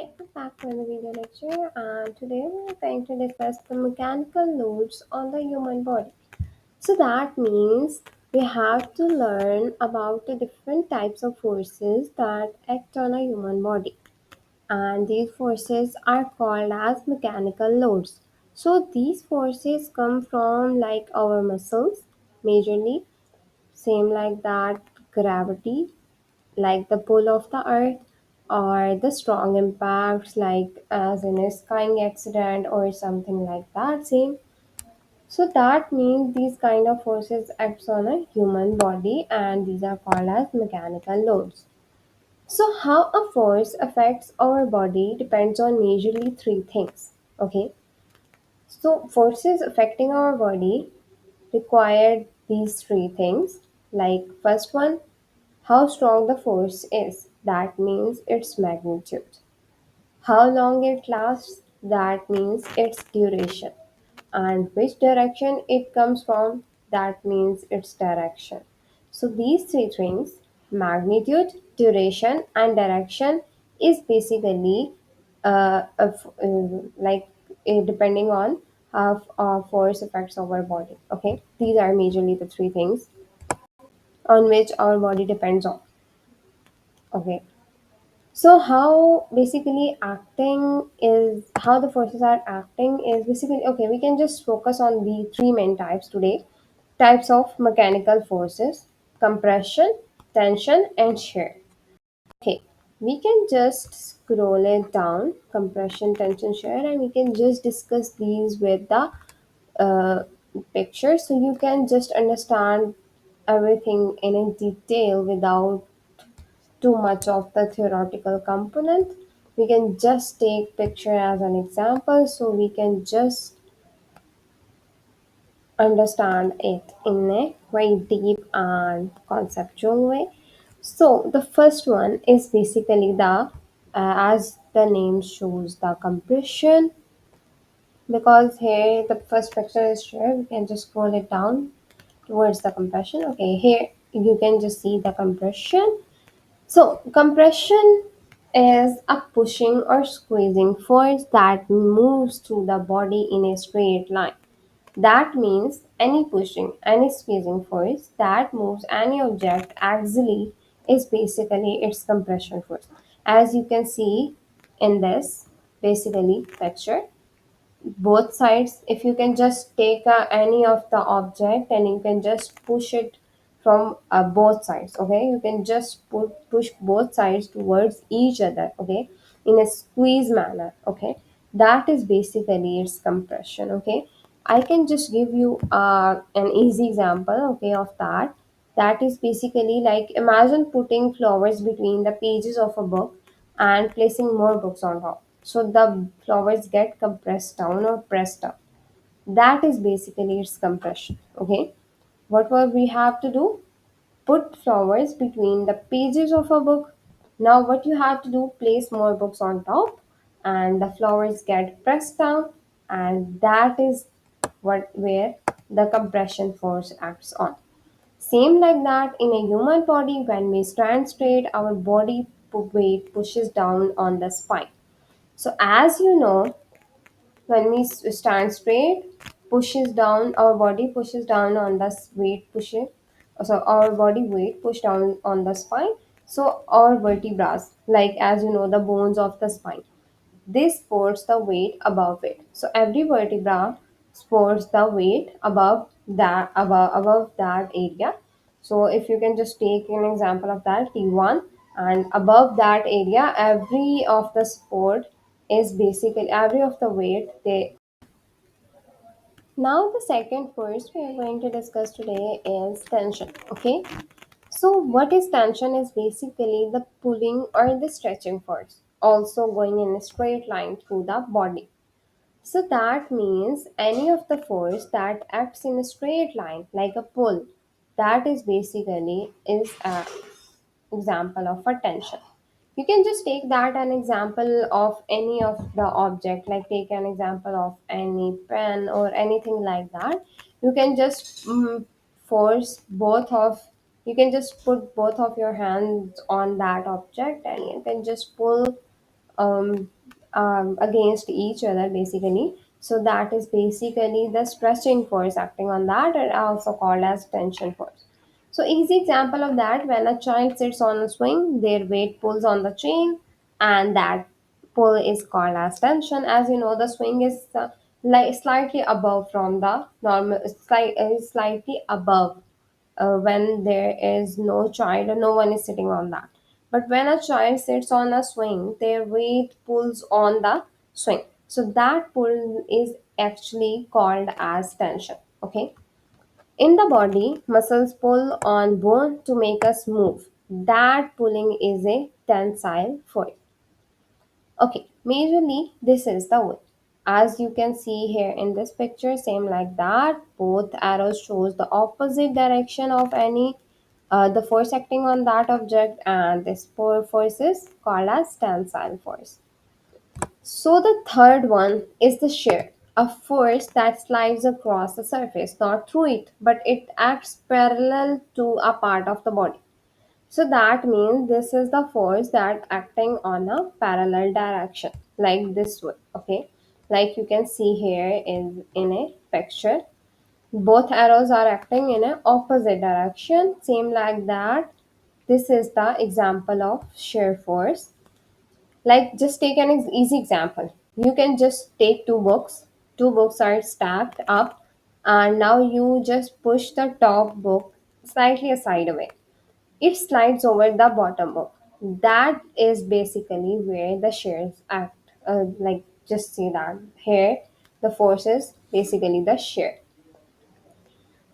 I'm back for the video lecture, and today we're going to discuss the mechanical loads on the human body. So that means we have to learn about the different types of forces that act on a human body, and these forces are called as mechanical loads. So these forces come from like our muscles, majorly, same like that gravity like the pull of the earth or the strong impacts like as in a skiing accident or something like that same. So that means these kind of forces acts on a human body and these are called as mechanical loads. So how a force affects our body depends on majorly three things. Okay, so forces affecting our body require these three things. Like first one, how strong the force is, that means its magnitude. How long it lasts, that means its duration. And which direction it comes from, that means its direction. So these three things, magnitude, duration, and direction, is basically like depending on how force affects our body. Okay, these are majorly the three things on which our body depends on. Okay, so how basically acting is how the forces are acting is basically okay. We can just focus on the three main types today. Types of mechanical forces: compression, tension, and shear. Okay, we can just scroll it down: compression, tension, shear, and we can just discuss these with the uh, picture, so you can just understand everything in a detail without too much of the theoretical component. We can just take picture as an example so we can just understand it in a very deep and conceptual way. So the first one is basically the as the name shows, the compression. Because here the first picture is here, we can just scroll it down towards the compression. Okay, here you can just see the compression. So, compression is a pushing or squeezing force that moves through the body in a straight line. That means any pushing, any squeezing force that moves any object axially is basically its compression force. As you can see in this basically picture, both sides, if you can just take any of the object and you can just push it from both sides. Okay, you can just push both sides towards each other. Okay, in a squeeze manner. Okay, that is basically its compression. Okay, I can just give you an easy example, okay, of that. That is basically like, imagine putting flowers between the pages of a book and placing more books on top. So the flowers get compressed down or pressed up. That is basically its compression. Okay. What will we have to do? Put flowers between the pages of a book. Now what you have to do, place more books on top and the flowers get pressed down, and that is what where the compression force acts on. Same like that in a human body, when we stand straight, our body weight pushes down on the spine. So as you know, when we stand straight, pushes down, our body pushes down on the weight pushing. So our body weight push down on the spine. So our vertebrae, like as you know, the bones of the spine, this supports the weight above it. So every vertebra supports the weight above that area. So if you can just take an example of that T1, and above that area, every of the support is basically every of the weight they. Now the second force we are going to discuss today is tension. Okay. So what is tension is basically the pulling or the stretching force, also going in a straight line through the body. So that means any of the force that acts in a straight line like a pull, that is basically is a example of a tension. You can just take that an example of any of the object, like take an example of any pen or anything like that. You can just force both of, you can just put both of your hands on that object and you can just pull um, against each other basically. So that is basically the stretching force acting on that, and also called as tension force. So easy example of that: when a child sits on a swing, their weight pulls on the chain, and that pull is called as tension. As you know, the swing is like slightly above from the normal, slightly above when there is no child or no one is sitting on that. But when a child sits on a swing, their weight pulls on the swing. So that pull is actually called as tension. Okay. In the body, muscles pull on bone to make us move. That pulling is a tensile force. Okay, majorly this is the way. As you can see here in this picture, same like that, both arrows shows the opposite direction of any the force acting on that object, and this force is called as tensile force. So the third one is the shear, a force that slides across the surface, not through it, but it acts parallel to a part of the body. So that means this is the force that acting on a parallel direction, like this way. Okay, like you can see here in a picture, both arrows are acting in a opposite direction, same like that. This is the example of shear force. Like, just take an easy example. You can just take two books are stacked up, and now you just push the top book slightly aside away, it slides over the bottom book. That is basically where the shears act. Like, just see that here, the force is basically the shear.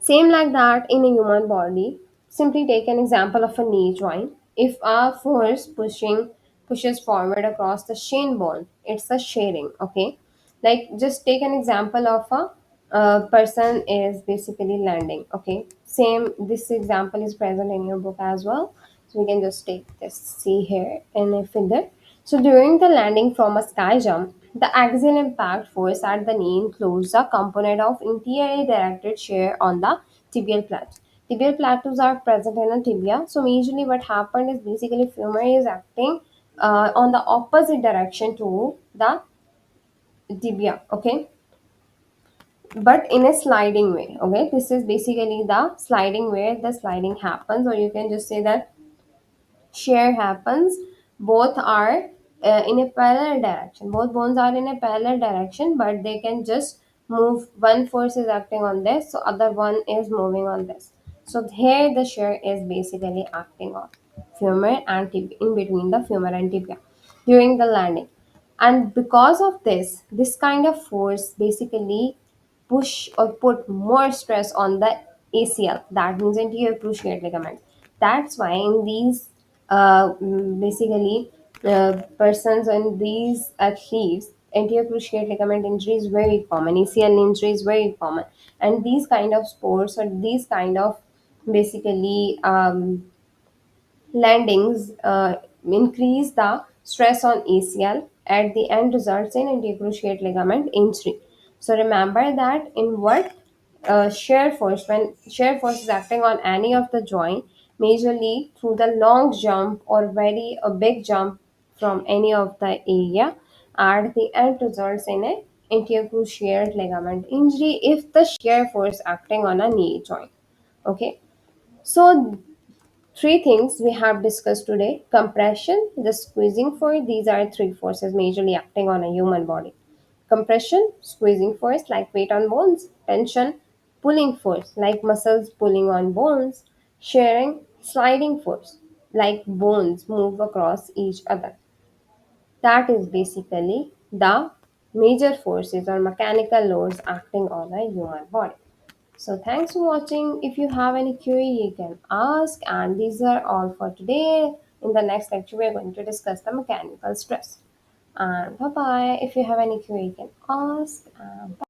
Same like that in a human body. Simply take an example of a knee joint. If a force pushes forward across the shin bone, it's a shearing. Okay, like just take an example of a person is basically landing. Okay, same. This example is present in your book as well. So we can just take this. See here in a figure. So during the landing from a sky jump, the axial impact force at the knee includes a component of interiorly directed shear on the tibial plateau. Tibial plateaus are present in a tibia. So majorly what happened is basically femur is acting on the opposite direction to the tibia. Okay, but in a sliding way. Okay, this is basically the sliding where the sliding happens, or you can just say that shear happens. Both are in a parallel direction, both bones are in a parallel direction, but they can just move. One force is acting on this, so other one is moving on this. So here the shear is basically acting on femur and tibia, in between the femur and tibia during the landing. And because of this kind of force basically push or put more stress on the ACL, that means anterior cruciate ligament. That's why in these basically persons and these athletes, anterior cruciate ligament injury is very common, ACL injury is very common, and these kind of sports or these kind of basically landings increase the stress on ACL. At the end, results in intercruciate ligament injury. So remember that in what shear force, when shear force is acting on any of the joint, majorly through the long jump or very a big jump from any of the area, at the end results in a intercruciate ligament injury if the shear force acting on a knee joint. Okay, so three things we have discussed today: compression, the squeezing force. These are three forces majorly acting on a human body: compression, squeezing force, like weight on bones; tension, pulling force, like muscles pulling on bones; shearing, sliding force, like bones move across each other. That is basically the major forces or mechanical loads acting on a human body. So thanks for watching. If you have any query, you can ask. And these are all for today. In the next lecture, we are going to discuss the mechanical stress. And bye bye. If you have any query, you can ask. And bye.